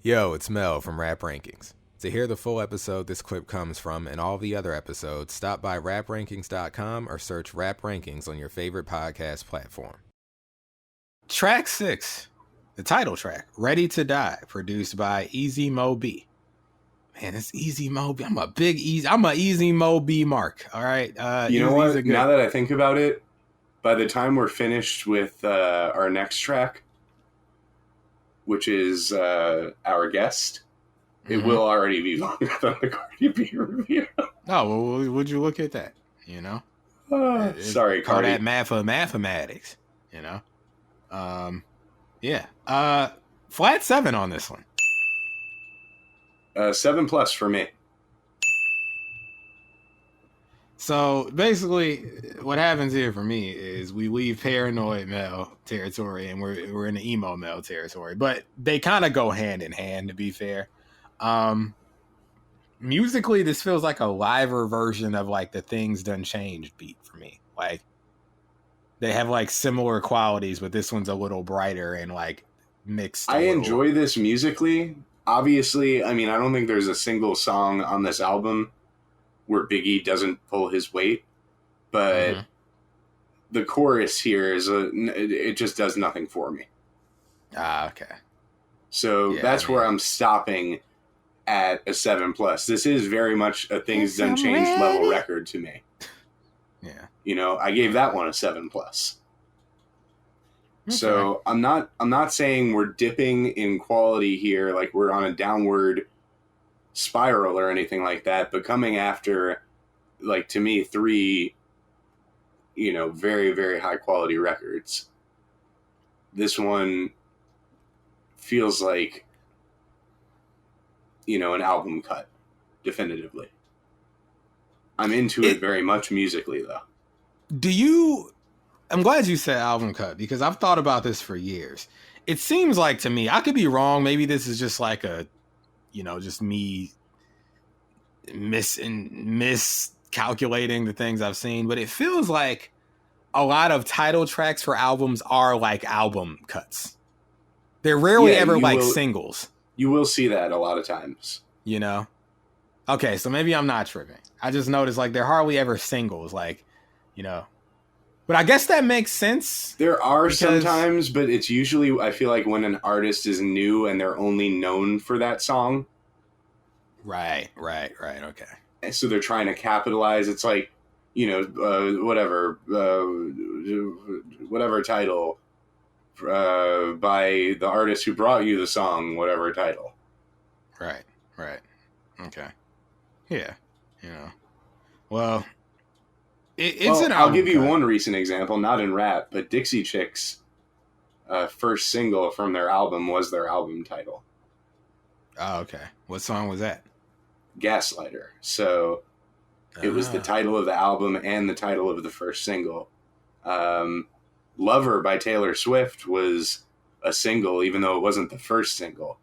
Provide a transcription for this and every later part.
Yo, it's Mel from Rap Rankings. To hear the full episode this clip comes from and all the other episodes, stop by raprankings.com or search Rap Rankings on your favorite podcast platform. Track 6, the title track, Ready to Die, produced by Easy Mo B. Man, it's Easy Mo B. I'm a Easy Mo B mark. All right. You know what? Now that I think about it, by the time we're finished with our next track, which is our guest, it will already be longer than the Cardi B review. Oh, well, would you look at that? You know? Sorry, call Cardi. that math for mathematics, you know? Yeah. Flat 7 on this one. 7+ for me. So basically, what happens here for me is we leave paranoid Mel territory and we're in the emo Mel territory, but they kind of go hand in hand. To be fair, musically, this feels like a liver version of like the Things Done Changed beat for me. Like they have like similar qualities, but this one's a little brighter and like mixed. I enjoy this musically. Obviously, I mean, I don't think there's a single song on this album where Biggie doesn't pull his weight, but the chorus here it just does nothing for me. Okay. So that's where I'm stopping at a 7+. This is very much a Things Done Changed level record to me. Yeah. You know, I gave that one a 7+. Okay. So I'm not saying we're dipping in quality here, like we're on a downward spiral or anything like that, but coming after, like, to me, 3, you know, very, very high quality records, this one feels like, you know, an album cut, definitively. I'm into it very much musically, though. I'm glad you said album cut, because I've thought about this for years. It seems like to me, I could be wrong, maybe this is just like a, you know, just me miscalculating the things I've seen, but it feels like a lot of title tracks for albums are like album cuts. They're rarely ever like singles. You will see that a lot of times. You know? Okay, so maybe I'm not tripping. I just noticed like they're hardly ever singles, like, you know. But I guess that makes sense. There are sometimes, but it's usually, I feel like, when an artist is new and they're only known for that song. Right, okay. And so they're trying to capitalize. It's like, you know, whatever title by the artist who brought you the song, whatever title. Right. Okay. Yeah, you know. Well, I'll give you one recent example, not in rap, but Dixie Chicks' first single from their album was their album title. Oh, okay. What song was that? Gaslighter. So it was the title of the album and the title of the first single. Lover by Taylor Swift was a single, even though it wasn't the first single.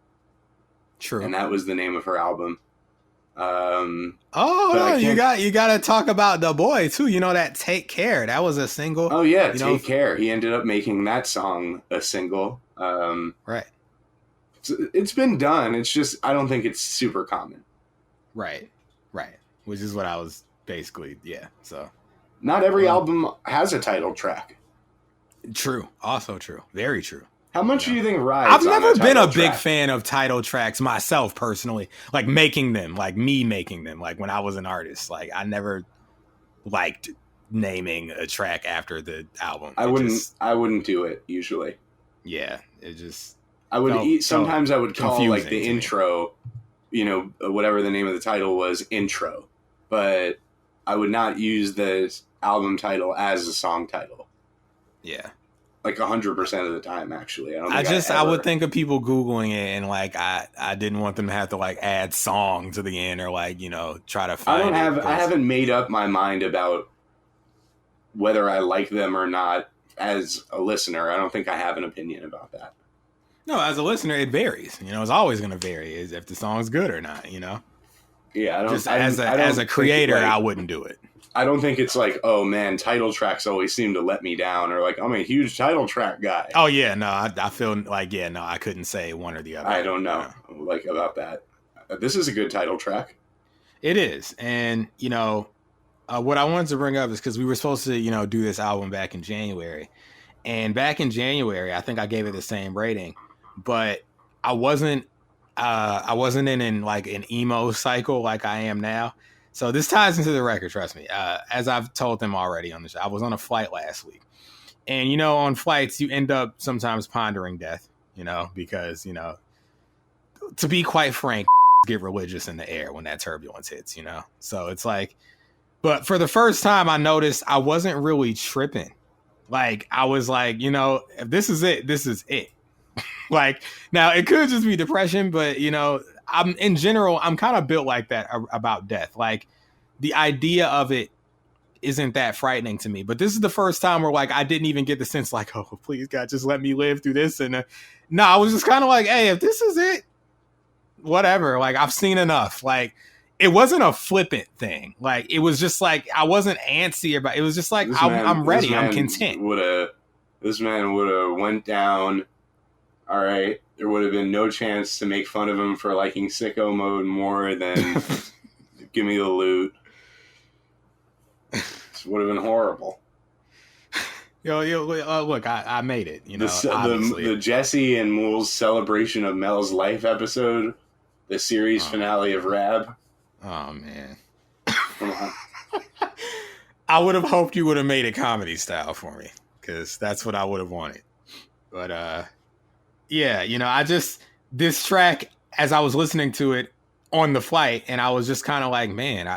True. And that was the name of her album. You got to talk about The Boy too. You know that Take Care, that was a single. Oh yeah, Take Care. He ended up making that song a single. Right. It's been done. It's just I don't think it's super common. Right. Which is what I was basically, so not every album has a title track. True. Also true. Very true. How much do you think rides? I've never been a big fan of title tracks myself personally. Like making them, like me making them, like when I was an artist. Like I never liked naming a track after the album. I wouldn't do it usually. Yeah, it just. Sometimes I would call like the intro, you know, whatever the name of the title was, intro, but I would not use the album title as a song title. Yeah. Like 100% of the time, actually. I would think of people Googling it and like I didn't want them to have to like add song to the end or like, you know, try to find I haven't made up my mind about whether I like them or not as a listener. I don't think I have an opinion about that. No, as a listener, it varies. You know, it's always going to vary is if the song's good or not, you know? Yeah, as a creator, I wouldn't do it. I don't think it's like, oh man, title tracks always seem to let me down, or like, I'm a huge title track guy. Oh yeah, no, I feel like, I couldn't say one or the other. I don't know. like about that. This is a good title track. It is. And, what I wanted to bring up is because we were supposed to, do this album back in January. And back in January, I think I gave it the same rating, but I wasn't in like an emo cycle like I am now. So this ties into the record, trust me. As I've told them already on the show, I was on a flight last week. And, on flights, you end up sometimes pondering death, because, to be quite frank, get religious in the air when that turbulence hits, So it's like, but for the first time, I noticed I wasn't really tripping. Like, I was like, if this is it, this is it. Like, now it could just be depression, but, I'm in general, I'm kind of built like that about death. Like, the idea of it isn't that frightening to me. But this is the first time where, like, I didn't even get the sense like, oh, please, God, just let me live through this. And no, I was just kind of like, hey, if this is it, whatever. Like, I've seen enough. Like, it wasn't a flippant thing. Like, it was just like, I wasn't antsy about it. Was just like, I'm ready. I'm content. This man would have went down. All right. There would have been no chance to make fun of him for liking sicko mode more than give me the loot. This would have been horrible. Look, I made it. The Jesse and Moulz celebration of Mel's life episode, the series finale of Rab. Oh, man. Come on. I would have hoped you would have made it comedy style for me, because that's what I would have wanted. But, yeah, this track, as I was listening to it on the flight, and I was just kind of like, man,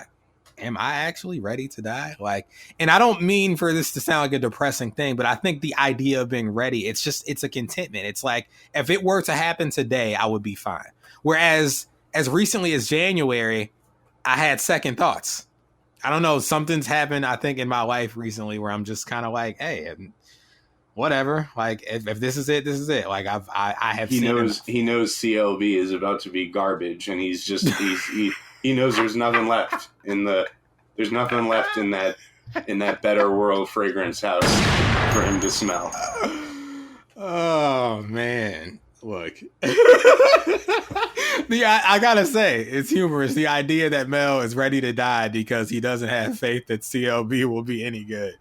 am I actually ready to die? Like, and I don't mean for this to sound like a depressing thing, but I think the idea of being ready, it's a contentment. It's like, if it were to happen today, I would be fine. Whereas, as recently as January, I had second thoughts. I don't know, something's happened, I think, in my life recently where I'm just kind of like, hey, whatever. Like, if this is it, this is it. Like, I have he seen knows enough. He knows CLB is about to be garbage, and he's just he knows there's nothing left in that Better World fragrance house for him to smell. Oh man, look. I gotta say, it's humorous. The idea that Mel is ready to die because he doesn't have faith that CLB will be any good.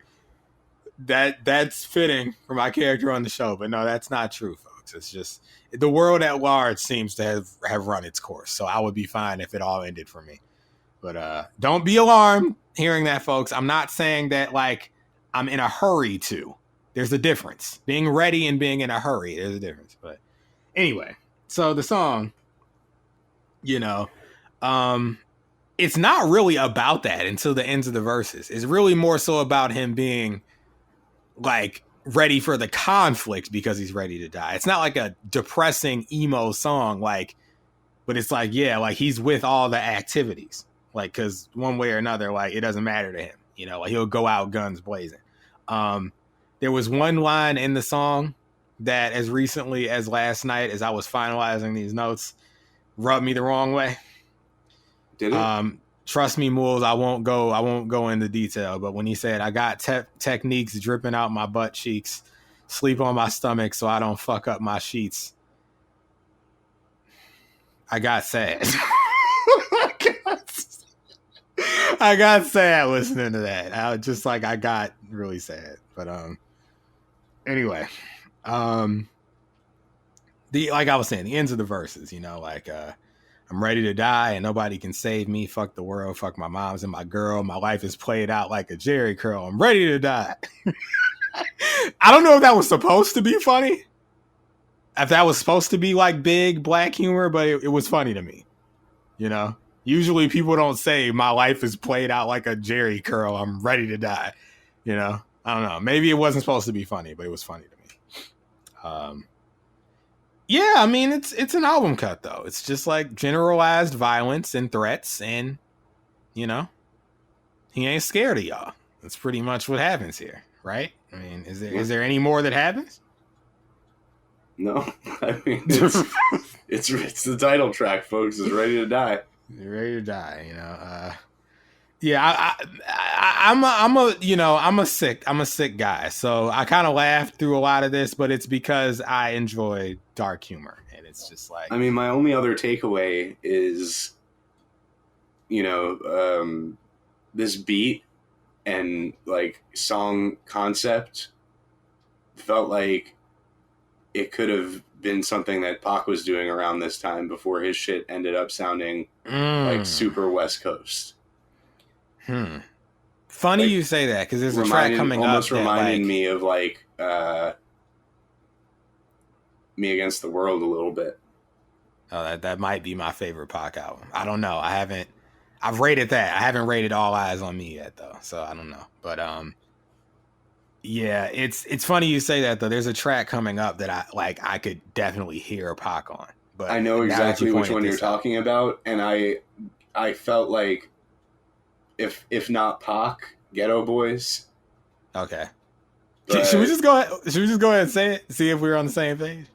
That's fitting for my character on the show, but no, that's not true, folks. It's just the world at large seems to have run its course. So I would be fine if it all ended for me. But don't be alarmed hearing that, folks. I'm not saying that like I'm in a hurry to. There's a difference. Being ready and being in a hurry, there's a difference. But anyway, so the song, it's not really about that until the ends of the verses. It's really more so about him being like ready for the conflict because he's ready to die. It's not like a depressing emo song, like, but it's like, yeah, like he's with all the activities, like, because one way or another, like, it doesn't matter to him, like he'll go out guns blazing. There was one line in the song that as recently as last night, as I was finalizing these notes, rubbed me the wrong way. Did it? Trust me, Moulz, I won't go into detail, but when he said, I got techniques dripping out my butt cheeks, sleep on my stomach so I don't fuck up my sheets, I got sad. I got sad listening to that. I got really sad. But anyway, like I was saying, the ends of the verses, I'm ready to die and nobody can save me. Fuck the world. Fuck my moms and my girl. My life is played out like a Jerry curl. I'm ready to die. I don't know if that was supposed to be funny. If that was supposed to be like big black humor, but it was funny to me. Usually people don't say my life is played out like a Jerry curl. I'm ready to die. I don't know. Maybe it wasn't supposed to be funny, but it was funny to me. Yeah, I mean, it's an album cut, though. It's just like generalized violence and threats, and, he ain't scared of y'all. That's pretty much what happens here, right? I mean, is there any more that happens? No. I mean, it's the title track, folks. It's ready to die. You're ready to die, Yeah, I'm a sick guy. So I kind of laughed through a lot of this, but it's because I enjoy dark humor, and it's just like, I mean, my only other takeaway is, this beat and like song concept felt like it could have been something that Pac was doing around this time before his shit ended up sounding like super West Coast. Funny you say that, because there's a track coming up almost that reminding me of like Me Against the World a little bit. Oh, that might be my favorite Pac album. I don't know. I've rated that. I haven't rated All Eyes on Me yet though, so I don't know. But yeah, it's funny you say that though. There's a track coming up that I could definitely hear Pac on. But I know exactly which one you're talking about, and I felt like if not Pac, Ghetto Boys. Okay. Should we just go ahead and say it? See if we're on the same page.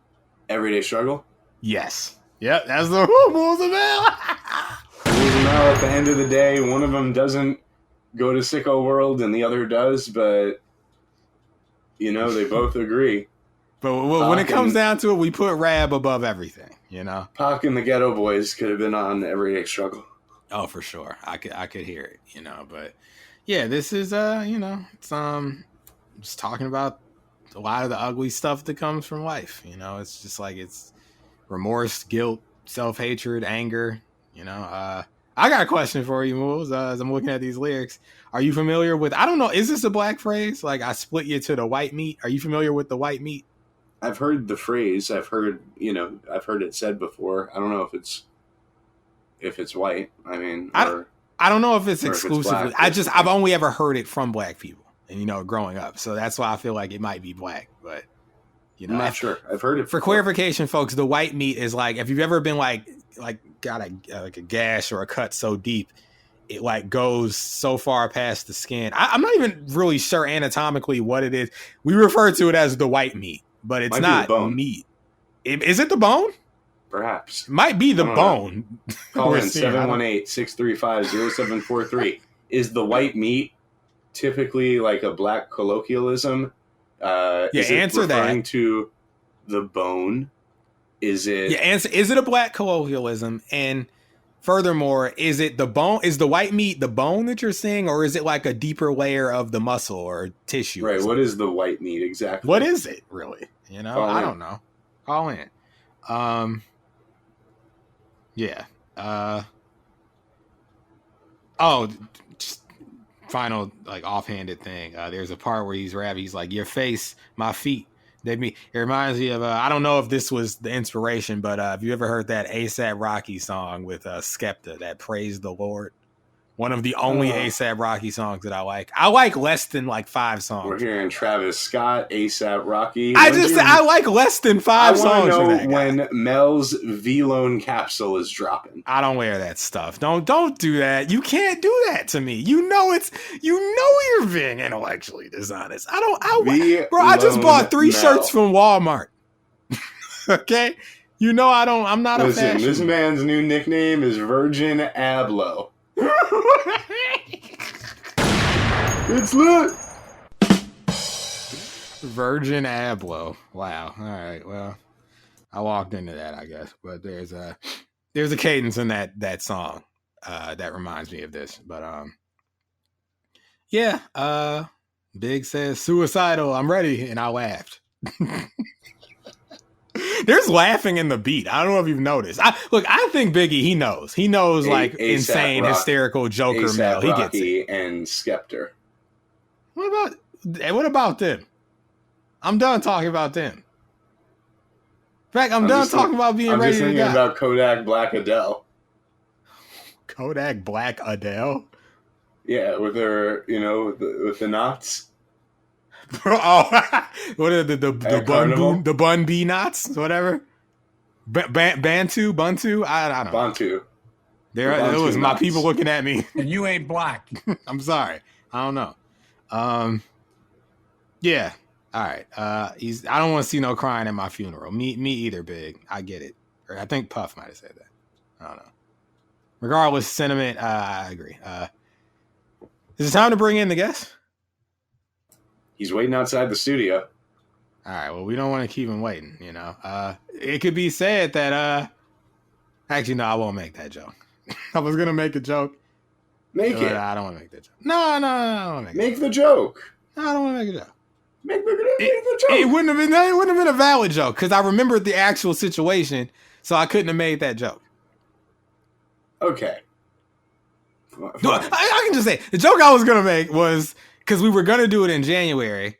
Everyday Struggle. Yes. Yep. That's the Moulz Mel. Moulz Mel. At the end of the day, one of them doesn't go to Sicko World and the other does, but they both agree. But when it comes down to it, we put Rab above everything. Pac and the Ghetto Boys could have been on Everyday Struggle. Oh, for sure. I could hear it. But yeah, this is it's just talking about a lot of the ugly stuff that comes from life. It's just like it's remorse, guilt, self-hatred, anger. I got a question for you, Moulz, as I'm looking at these lyrics. Are you familiar with, I don't know, is this a black phrase? Like, I split you to the white meat. Are you familiar with the white meat? I've heard the phrase. I've heard it said before. I don't know if it's white. I mean, I don't know if it's exclusively. I've only ever heard it from black people, and growing up. So that's why I feel like it might be black, but I'm not sure. I've heard it before. For clarification, folks, the white meat is like, if you've ever been like got a gash or a cut so deep, it like goes so far past the skin. I'm not even really sure anatomically what it is. We refer to it as the white meat, but it's not meat. Is it the bone? Perhaps. It might be the bone. Call in 718-635-0743. Is the white meat typically like a black colloquialism? Is answer it referring to the bone? Is it? Yeah, answer. Is it a black colloquialism? And furthermore, is it the bone? Is the white meat the bone that you're seeing, or is it like a deeper layer of the muscle or tissue? Right. What is the white meat exactly? What is it really? I don't know. Call in. Yeah. Just final like offhanded thing. There's a part where he's rapping. He's like, "Your face, my feet." It reminds me of I don't know if this was the inspiration, but have you ever heard that A$AP Rocky song with Skepta that Praise the Lord? One of the only A$AP Rocky songs that I like. I like less than like 5 songs. We're hearing Travis Scott, A$AP Rocky. I like less than 5 songs. I want to know when Mel's V-Lone capsule is dropping. I don't wear that stuff. Don't do that. You can't do that to me. You know you're being intellectually dishonest. I just bought 3 shirts from Walmart. Okay? I'm not a fashion. This man's new nickname is Virgin Abloh. It's lit. Virgin Abloh. Wow. All right. Well, I walked into that, I guess. But there's a cadence in that song that reminds me of this. But yeah. Big says suicidal. I'm ready, and I laughed. There's laughing in the beat. I don't know if you've noticed. I think Biggie, he knows. He knows like insane, hysterical Joker A$AP Mel. He Rocky gets it. And Skepta. What about them? I'm done talking about them. In fact, I'm done talking about being ready to die. I'm just thinking about Kodak Black Adele. Kodak Black Adele? Yeah, with her, with the knots. Oh, what are the bun bee knots, whatever. Buntu. I don't know. Bantu. There was my people looking at me. And you ain't black. I'm sorry. I don't know. Yeah. All right. I don't want to see no crying at my funeral. Me either, Big. I get it. Or I think Puff might have said that. I don't know. Regardless, sentiment, I agree. Is it time to bring in the guest? He's waiting outside the studio. All right. Well, we don't want to keep him waiting. It could be said that. Actually, no, I won't make that joke. I was gonna make a joke. Make it. I don't want to make that joke. No, I don't want to make the joke. No, I don't want to make a joke. Make the joke. It wouldn't have been a valid joke because I remembered the actual situation, so I couldn't have made that joke. Okay. No, I can just say the joke I was gonna make was because we were gonna do it in January,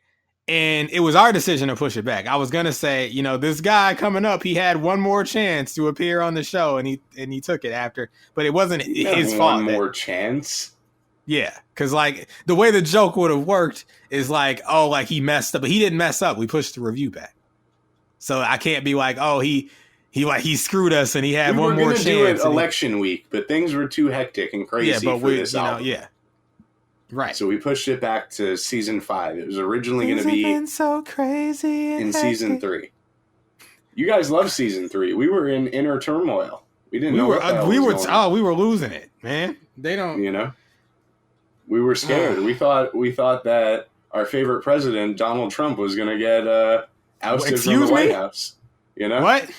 and it was our decision to push it back. I was gonna say, this guy coming up, he had one more chance to appear on the show, and he took it after, but it wasn't his fault. One more chance. Yeah, because the way the joke would have worked is he messed up, but he didn't mess up. We pushed the review back, so I can't be like, oh, he screwed us and he had one more chance. We were going to do it election week, but things were too hectic and crazy for this album. Right. So we pushed it back to season 5. It was originally going to be so crazy in season 3. You guys love season 3. We were in inner turmoil. We didn't know what the hell was going on. We were losing it, man. They don't. We were scared. We thought that our favorite president, Donald Trump, was going to get ousted from the White House. What?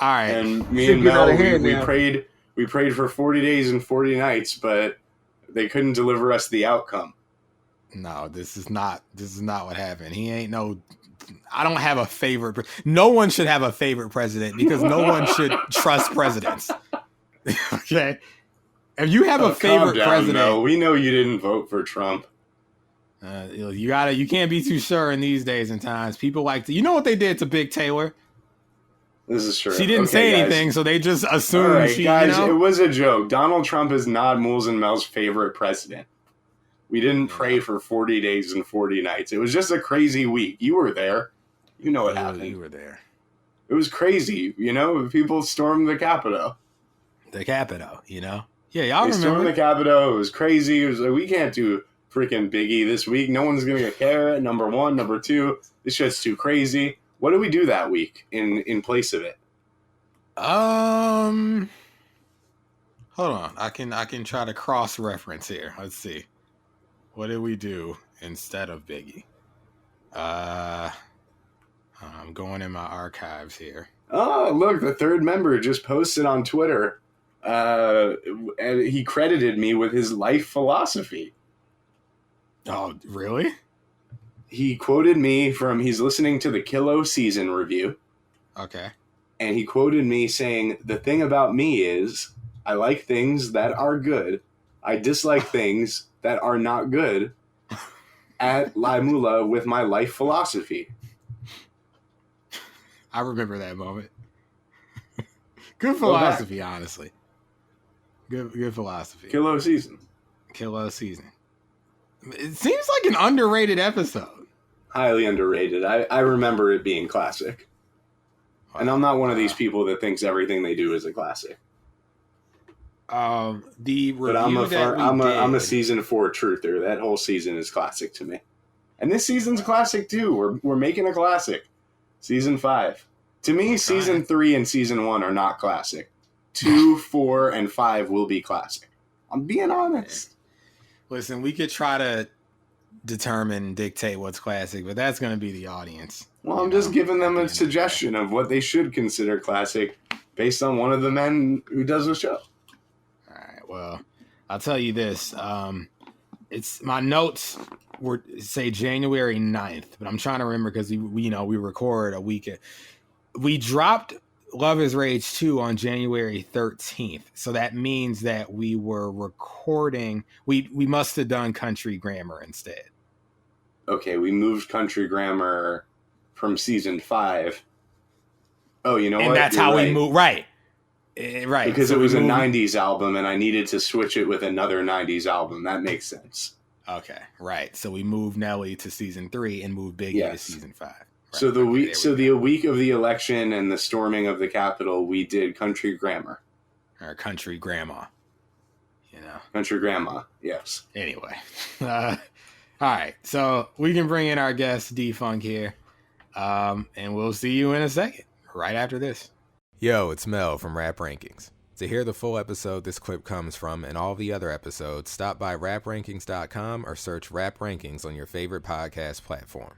All right. And me and Mel, we prayed for 40 days and 40 nights, but they couldn't deliver us the outcome. No, this is not what happened. He ain't I don't have a favorite. No one should have a favorite president because no one should trust presidents. Okay. If you have a favorite president, Mel. We know you didn't vote for Trump. You can't be too sure in these days and times. People like to, what they did to Big Taylor? This is true. She didn't say anything, so they just assumed all right, guys, it was a joke. Donald Trump is not Moulz and Mel's favorite president. We didn't pray for 40 days and 40 nights. It was just a crazy week. You were there. You know what happened. You were there. It was crazy. People stormed the Capitol. The Capitol, Yeah, y'all they remember. Stormed the Capitol. It was crazy. It was like, we can't do freaking Biggie this week. No one's going to care. Number 1. Number 2, this shit's too crazy. What did we do that week in place of it? Hold on. I can try to cross reference here. Let's see. What did we do instead of Biggie? I'm going in my archives here. Oh, look, the third member just posted on Twitter. And he credited me with his life philosophy. Oh, really? He quoted me he's listening to the Kilo season review. Okay. And he quoted me saying, the thing about me is I like things that are good. I dislike things that are not good at Laimula with my life philosophy. I remember that moment. Good philosophy, honestly. Good philosophy. Kilo season. It seems like an underrated episode. Highly underrated. I remember it being classic. And I'm not one of these people that thinks everything they do is a classic. The review I'm a season 4 truther. That whole season is classic to me. And this season's classic too. We're making a classic. Season 5. To me, season 3 and season 1 are not classic. 2, 4, and 5 will be classic. I'm being honest. Listen, we could try to dictate what's classic, but that's going to be the audience. Well, I'm just giving them a suggestion of what they should consider classic based on one of the men who does the show. All right. Well, I'll tell you this. It's my notes were say January 9th, but I'm trying to remember because we record a week. We dropped Love is Rage 2 on January 13th. So that means that we were recording. We must have done Country Grammar instead. Okay, we moved Country Grammar from season 5. Oh, you know what? And that's how we moved. Right. Right. Because it was a 90s album and I needed to switch it with another 90s album. That makes sense. Okay. Right. So we moved Nelly to season 3 and moved Biggie to season 5. Right. So the week of the election and the storming of the Capitol, we did Country Grammar. Or Country Grandma. Country Grandma, yes. Anyway. All right. So we can bring in our guest, D-Funk, here. And we'll see you in a second, right after this. Yo, it's Mel from Rap Rankings. To hear the full episode this clip comes from and all the other episodes, stop by raprankings.com or search Rap Rankings on your favorite podcast platform.